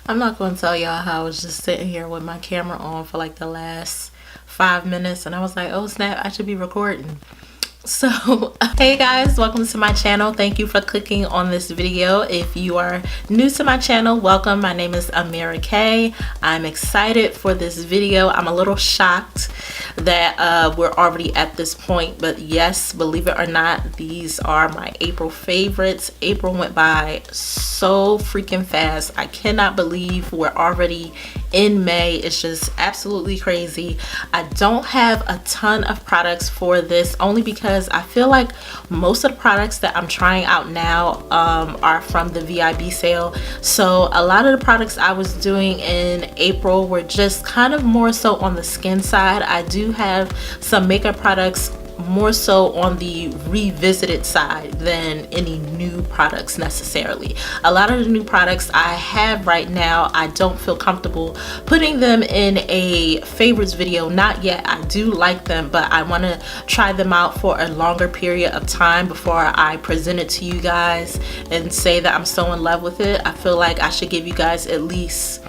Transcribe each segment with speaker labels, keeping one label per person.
Speaker 1: I'm not going to tell y'all how I was just sitting here with my camera on for like the last 5 minutes and I was like, oh snap, I should be recording. So hey guys, welcome to my channel. Thank you for clicking on this video. If you are new to my channel, welcome. My name is Ameerah. I'm excited for this video. I'm a little shocked that we're already at this point, but yes, believe it or not, these are my April favorites. April went by so freaking fast. I cannot believe we're already in May. It's just absolutely crazy. I don't have a ton of products for this only because I feel like most of the products that I'm trying out now are from the VIB sale. So a lot of the products I was doing in April were just kind of more so on the skin side. I do have some makeup products more so on the revisited side than any new products necessarily. A lot of the new products I have right now, I don't feel comfortable putting them in a favorites video. Not yet. I do like them, but I want to try them out for a longer period of time before I present it to you guys and say that I'm so in love with it. I feel like I should give you guys at least,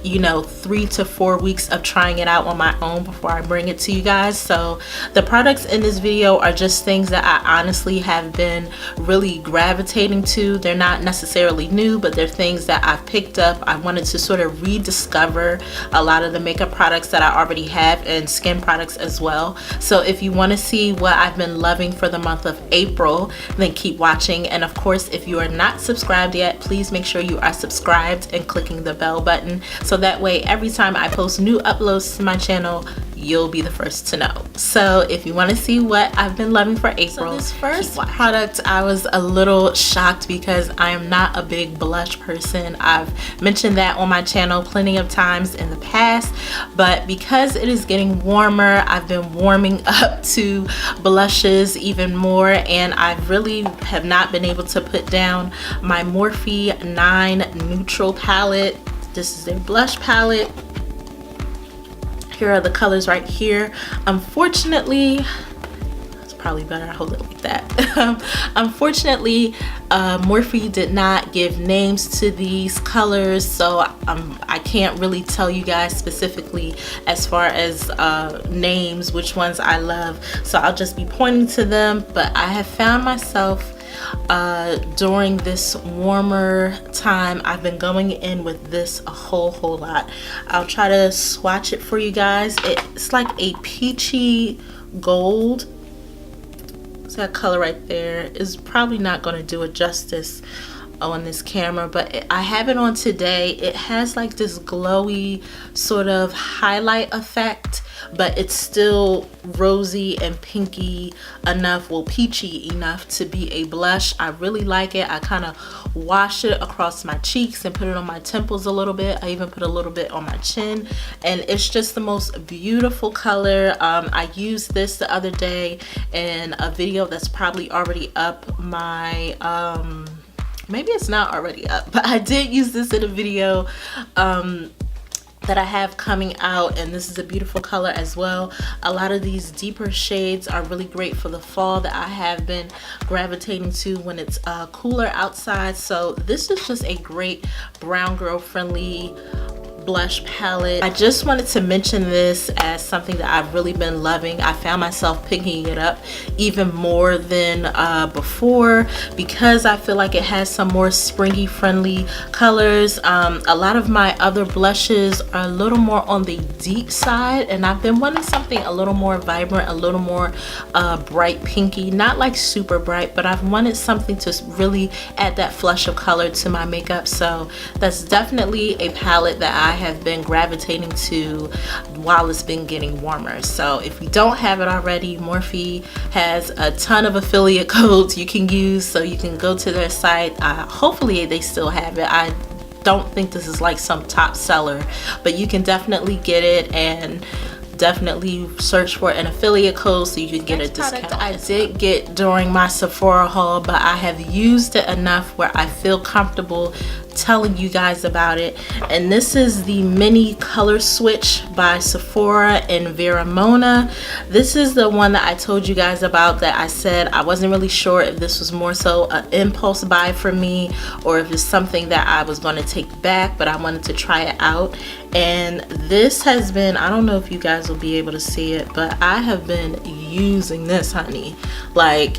Speaker 1: you know, 3 to 4 weeks of trying it out on my own before I bring it to you guys. So the products in this video are just things that I honestly have been really gravitating to. They're not necessarily new, but they're things that I've picked up. I wanted to sort of rediscover a lot of the makeup products that I already have and skin products as well. So if you want to see what I've been loving for the month of April, then keep watching. And of course, if you are not subscribed yet, please make sure you are subscribed and clicking the bell button, so that way every time I post new uploads to my channel, you'll be the first to know. So if you want to see what I've been loving for April, so this first product, I was a little shocked because I am not a big blush person. I've mentioned that on my channel plenty of times in the past, but because it is getting warmer, I've been warming up to blushes even more, and I really have not been able to put down my Morphe 9 neutral palette. This is their blush palette. Here are the colors right here. Unfortunately, it's probably better I hold it like that. Unfortunately, Morphe did not give names to these colors, so I can't really tell you guys specifically as far as names, which ones I love. So I'll just be pointing to them, but I have found myself during this warmer time, I've been going in with this a whole lot. I'll try to swatch it for you guys. It's like a peachy gold. So that color right there is probably not going to do it justice on this camera, but I have it on today. It has like this glowy sort of highlight effect, but it's still rosy and pinky enough, well, peachy enough to be a blush. I really like it. I kind of wash it across my cheeks and put it on my temples a little bit. I even put a little bit on my chin, and it's just the most beautiful color. I used this the other day in a video that's probably already up. My maybe it's not already up, but I did use this in a video that I have coming out, and this is a beautiful color as well. A lot of these deeper shades are really great for the fall that I have been gravitating to when it's cooler outside. So this is just a great brown girl friendly blush palette. I just wanted to mention this as something that I've really been loving. I found myself picking it up even more than before because I feel like it has some more springy friendly colors. A lot of my other blushes are a little more on the deep side, and I've been wanting something a little more vibrant, a little more bright pinky, not like super bright, but I've wanted something to really add that flush of color to my makeup. So that's definitely a palette that I have been gravitating to while it's been getting warmer. So if you don't have it already, Morphe has a ton of affiliate codes you can use, so you can go to their site. Hopefully they still have it. I don't think this is like some top seller, but you can definitely get it, and definitely search for an affiliate code so you can get a discount. I did get during my Sephora haul, but I have used it enough where I feel comfortable telling you guys about it. And this is the mini color switch by Sephora and Veramona. This is the one that I told you guys about, that I said I wasn't really sure if this was more so an impulse buy for me or if it's something that I was going to take back, but I wanted to try it out. And this has been, I don't know if you guys will be able to see it, but I have been using this, honey. Like,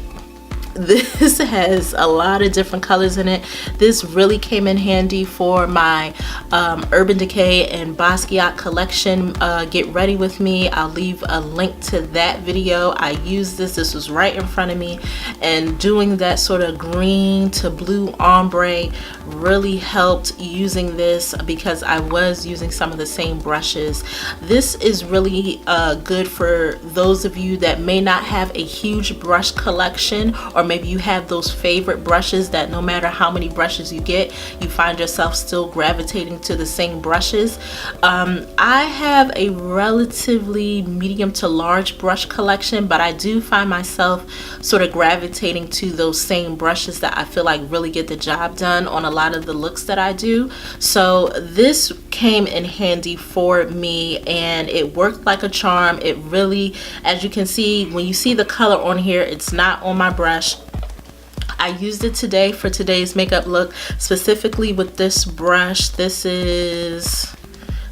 Speaker 1: this has a lot of different colors in it. This really came in handy for my Urban Decay and Basquiat collection. Get ready with me. I'll leave a link to that video. I used this was right in front of me, and doing that sort of green to blue ombre really helped using this, because I was using some of the same brushes. This is really good for those of you that may not have a huge brush collection, or maybe you have those favorite brushes that no matter how many brushes you get, you find yourself still gravitating to the same brushes. I have a relatively medium to large brush collection, but I do find myself sort of gravitating to those same brushes that I feel like really get the job done on a lot of the looks that I do. So this came in handy for me, and it worked like a charm. It really, as you can see, when you see the color on here, it's not on my brush. I used it today for today's makeup look, specifically with this brush. This is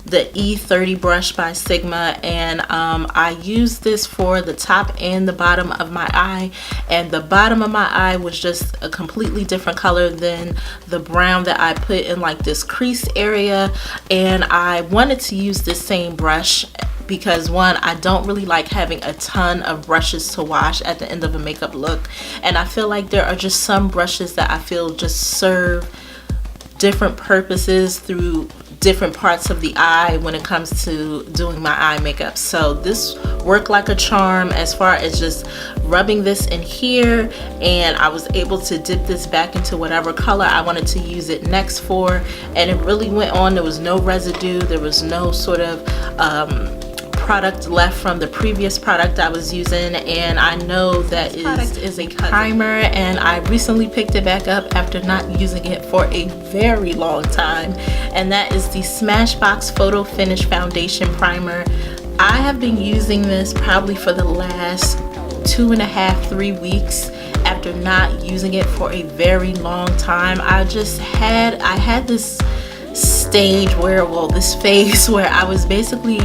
Speaker 1: the E30 brush by Sigma, and I used this for the top and the bottom of my eye, and the bottom of my eye was just a completely different color than the brown that I put in like this crease area. And I wanted to use this same brush because, one, I don't really like having a ton of brushes to wash at the end of a makeup look, and I feel like there are just some brushes that I feel just serve different purposes through different parts of the eye when it comes to doing my eye makeup. So this worked like a charm as far as just rubbing this in here, and I was able to dip this back into whatever color I wanted to use it next for, and it really went on. There was no residue, there was no sort of product left from the previous product I was using. And I know that this product is a primer, and I recently picked it back up after not using it for a very long time, and that is the Smashbox Photo Finish Foundation Primer. I have been using this probably for the last 2.5-3 weeks after not using it for a very long time. I had this stage where, well, this phase where I was basically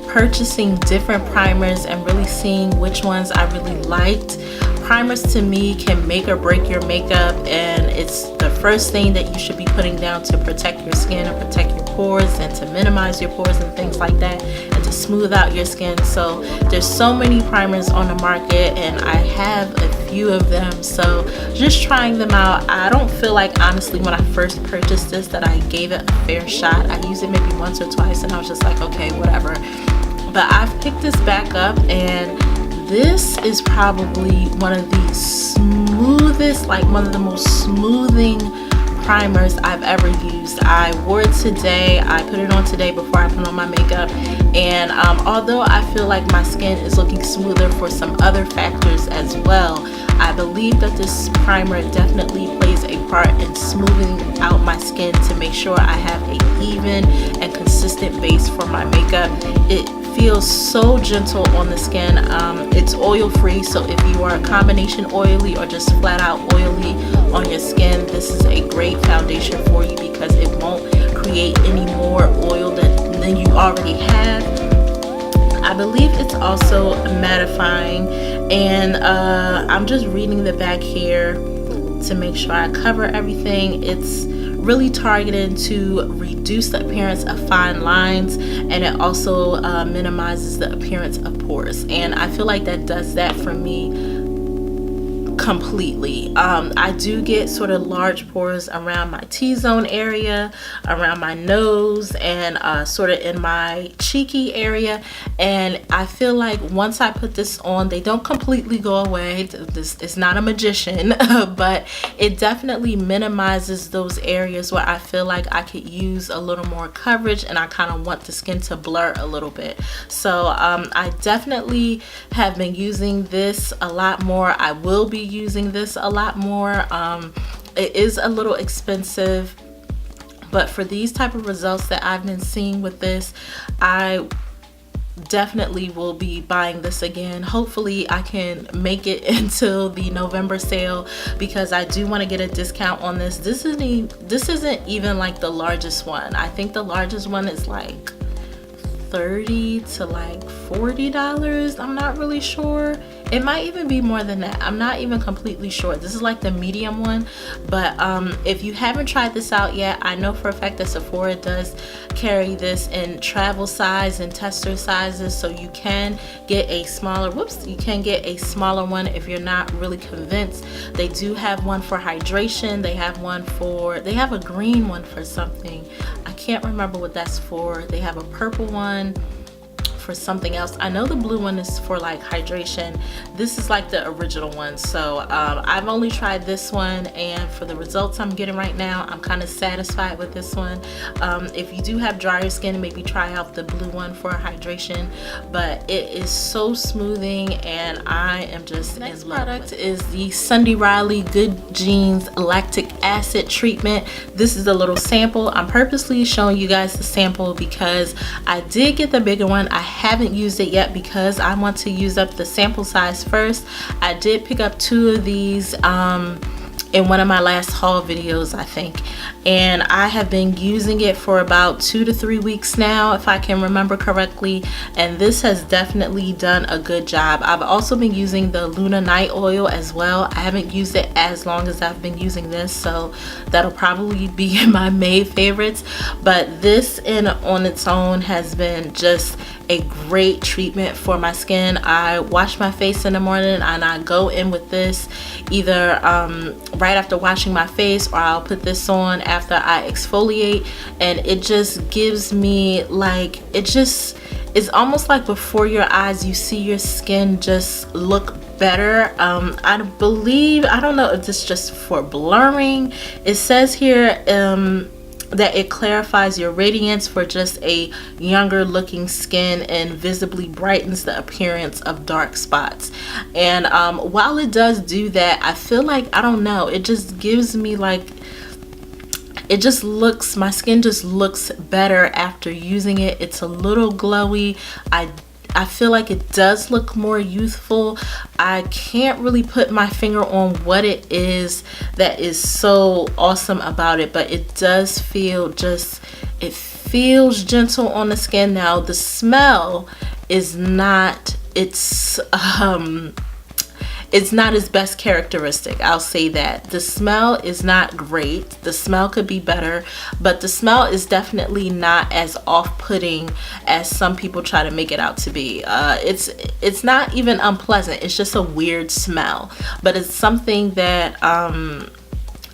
Speaker 1: purchasing different primers and really seeing which ones I really liked. Primers to me can make or break your makeup, and it's the first thing that you should be putting down to protect your skin and protect your pores and to minimize your pores and things like that, and to smooth out your skin. So there's so many primers on the market, and I have a few of them, so just trying them out. I don't feel like, honestly, when I first purchased this that I gave it a fair shot. I used it maybe once or twice and I was just like, okay, whatever. But I've picked this back up, and this is probably one of the smoothest, like one of the most smoothing primers I've ever used. I wore it today. I put it on today before I put on my makeup, and although I feel like my skin is looking smoother for some other factors as well, I believe that this primer definitely plays a part in smoothing out my skin to make sure I have an even and consistent base for my makeup. It feels so gentle on the skin. It's oil free, so if you are a combination oily or just flat out oily on your skin, this is a great foundation for you because it won't create any more oil than you already have. I believe it's also mattifying, and I'm just reading the back here to make sure I cover everything. It's really targeted to reduce the appearance of fine lines, and it also minimizes the appearance of pores, and I feel like that does that for me completely. I do get sort of large pores around my T-zone area, around my nose, and sort of in my cheeky area, and I feel like once I put this on, they don't completely go away. This is not a magician, but it definitely minimizes those areas where I feel like I could use a little more coverage and I kind of want the skin to blur a little bit. So I definitely have been using this a lot more. I will be using this a lot more. It is a little expensive, But for these type of results that I've been seeing with this, I definitely will be buying this again. Hopefully I can make it until the November sale, because I do want to get a discount on this. This isn't even like the largest one. I think the largest one is like $30 to like $40. I'm not really sure. It might even be more than that. I'm not even completely sure. This is like the medium one. But if you haven't tried this out yet, I know for a fact that Sephora does carry this in travel size and tester sizes, so you can get a smaller one if you're not really convinced. They do have one for hydration. They have a green one for something. I can't remember what that's for. They have a purple one for something else. I know the blue one is for like hydration. This is like the original one. So I've only tried this one, and for the results I'm getting right now, I'm kind of satisfied with this one. If you do have drier skin, maybe try out the blue one for hydration, but it is so smoothing and I am just in love. Next product is the Sundy Good Genes Lactic Acid Treatment. This is a little sample. I'm purposely showing you guys the sample because I did get the bigger one. I haven't used it yet because I want to use up the sample size first. I did pick up 2 of these in one of my last haul videos, I think, and I have been using it for about 2 to 3 weeks now, if I can remember correctly, and this has definitely done a good job. I've also been using the Luna Night Oil as well. I haven't used it as long as I've been using this, so that'll probably be in my May favorites, but this on its own has been just a great treatment for my skin. I wash my face in the morning and I go in with this either right after washing my face, or I'll put this on after I exfoliate, and it just gives me like, it's almost like before your eyes you see your skin just look better. I don't know if this is just for blurring. It says here that it clarifies your radiance for just a younger looking skin and visibly brightens the appearance of dark spots. And while it does do that, I feel like, I don't know, it just gives me like, my skin just looks better after using it. It's a little glowy. I feel like it does look more youthful. I can't really put my finger on what it is that is so awesome about it, but it does feel it feels gentle on the skin. Now the smell is not, it's not its best characteristic, I'll say that. The smell is not great. The smell could be better, but the smell is definitely not as off-putting as some people try to make it out to be. It's not even unpleasant, it's just a weird smell, but it's something that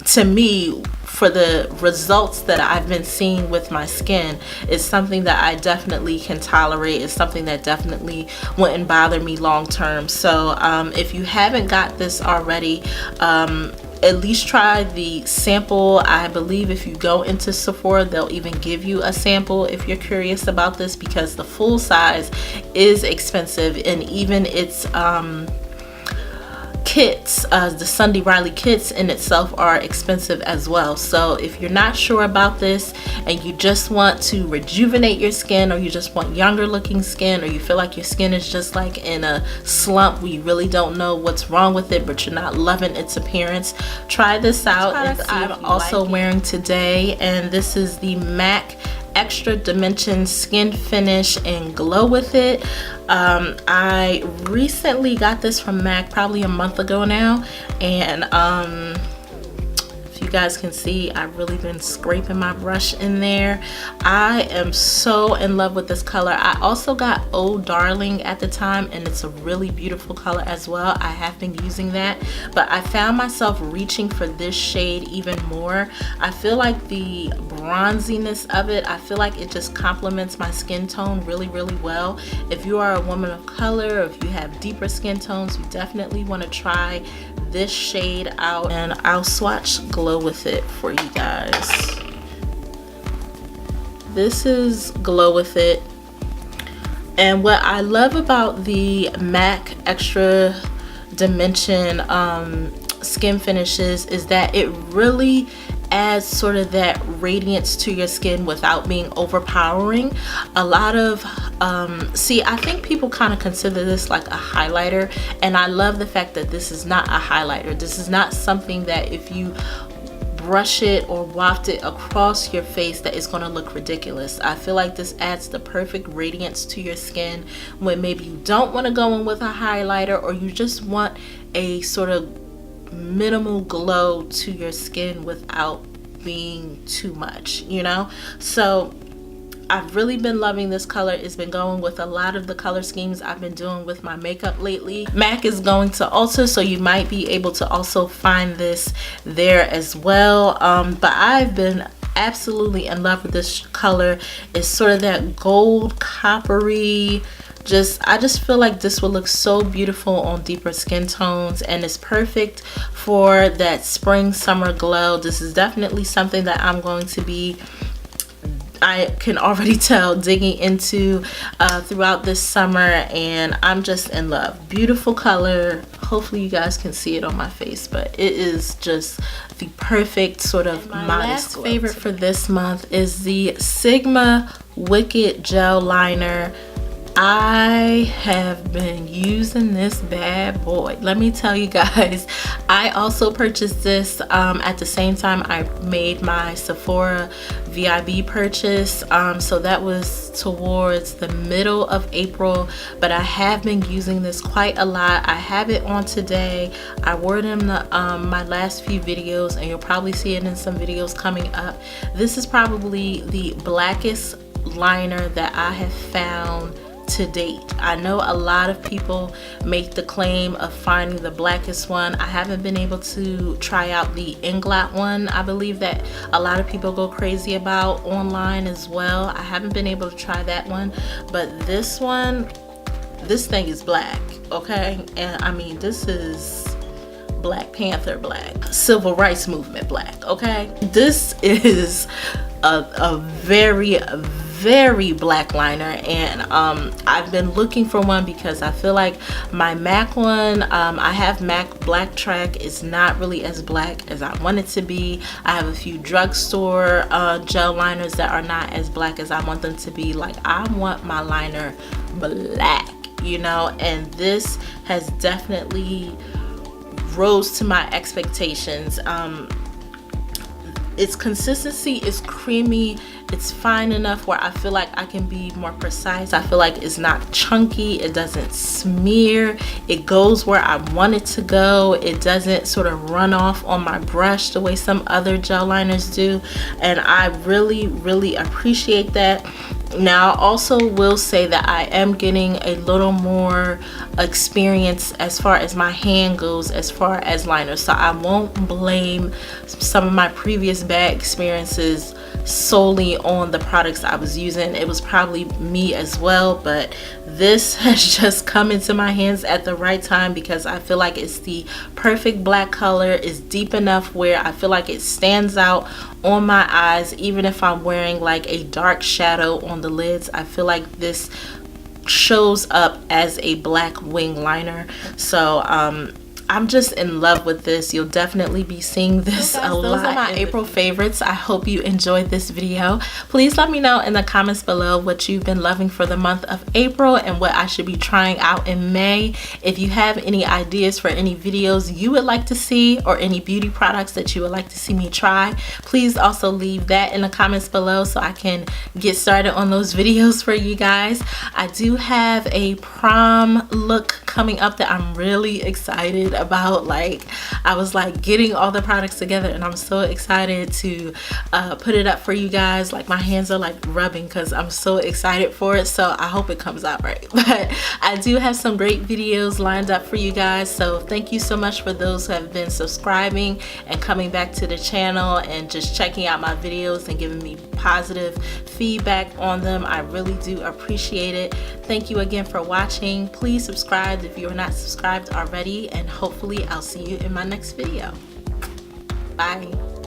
Speaker 1: to me, for the results that I've been seeing with my skin, is something that I definitely can tolerate. It's something that definitely wouldn't bother me long term. So if you haven't got this already, at least try the sample. I believe if you go into Sephora, they'll even give you a sample if you're curious about this, because the full size is expensive, and even its kits, the Sundy kits in itself are expensive as well. So if you're not sure about this and you just want to rejuvenate your skin, or you just want younger looking skin, or you feel like your skin is just like in a slump where you really don't know what's wrong with it but you're not loving its appearance, try this out. I'm also wearing today, and this is the MAC Extra Dimension Skin Finish and Glow With It. I recently got this from MAC probably a month ago now, and if you guys can see, I've really been scraping my brush in there. I am so in love with this color. I also got Oh Darling at the time, and it's a really beautiful color as well. I have been using that, but I found myself reaching for this shade even more. I feel like the bronziness of it, I feel like it just complements my skin tone really, really well. If you are a woman of color, or if you have deeper skin tones, you definitely want to try this shade out, and I'll swatch Glow With It for you guys. This is Glow With It, and what I love about the MAC Extra Dimension skin finishes is that it really adds sort of that radiance to your skin without being overpowering. A lot of see, I think people kind of consider this like a highlighter, and I love the fact that this is not a highlighter. This is not something that if you brush it or waft it across your face that is going to look ridiculous. I feel like this adds the perfect radiance to your skin when maybe you don't want to go in with a highlighter, or you just want a sort of minimal glow to your skin without being too much, you know. So I've really been loving this color. It's been going with a lot of the color schemes I've been doing with my makeup lately. MAC is going to Ulta, so you might be able to also find this there as well. But I've been absolutely in love with this color. It's sort of that gold coppery, I just feel like this will look so beautiful on deeper skin tones, and it's perfect for that spring summer glow. This is definitely something that I'm going to be, I can already tell, digging into throughout this summer, and I'm just in love. Beautiful color. Hopefully you guys can see it on my face, but it is just the perfect sort of modest. My last favorite for this month is the Sigma Wicked Gel Liner. I have been using this bad boy. Let me tell you guys, I also purchased this at the same time I made my Sephora VIB purchase. So that was towards the middle of April, but I have been using this quite a lot. I have it on today. I wore it in my last few videos, and you'll probably see it in some videos coming up. This is probably the blackest liner that I have found to date. I know a lot of people make the claim of finding the blackest one. I haven't been able to try out the Inglot one. I believe that a lot of people go crazy about online as well. I haven't been able to try that one, but this one, this thing is black, okay? And I mean, this is Black Panther black, Civil Rights Movement black, okay? This is a very black liner, and I've been looking for one because I feel like my MAC one, I have MAC Black Track, is not really as black as I want it to be. I have a few drugstore gel liners that are not as black as I want them to be. Like, I want my liner black, you know, and this has definitely rose to my expectations. Its consistency is creamy. It's fine enough where I feel like I can be more precise. I feel like it's not chunky. It doesn't smear. It goes where I want it to go. It doesn't sort of run off on my brush the way some other gel liners do. And I really appreciate that. Now, I also will say that I am getting a little more experience as far as my hand goes as far as liners, so I won't blame some of my previous bad experiences solely on the products I was using. It was probably me as well, but this has just come into my hands at the right time because I feel like it's the perfect black color. It's deep enough where I feel like it stands out on my eyes. Even if I'm wearing like a dark shadow on the lids, I feel like this shows up as a black wing liner. So I'm just in love with this. You'll definitely be seeing this a lot. Those are my April favorites. I hope you enjoyed this video. Please let me know in the comments below what you've been loving for the month of April and what I should be trying out in May. If you have any ideas for any videos you would like to see or any beauty products that you would like to see me try, please also leave that in the comments below so I can get started on those videos for you guys. I do have a prom look coming up that I'm really excited about. Like, I was like getting all the products together and I'm so excited to put it up for you guys. Like, my hands are like rubbing because I'm so excited for it, so I hope it comes out right. But I do have some great videos lined up for you guys, so thank you so much for those who have been subscribing and coming back to the channel and just checking out my videos and giving me positive feedback on them. I really do appreciate it. Thank you again for watching. Please subscribe if you are not subscribed already, and hopefully I'll see you in my next video. Bye.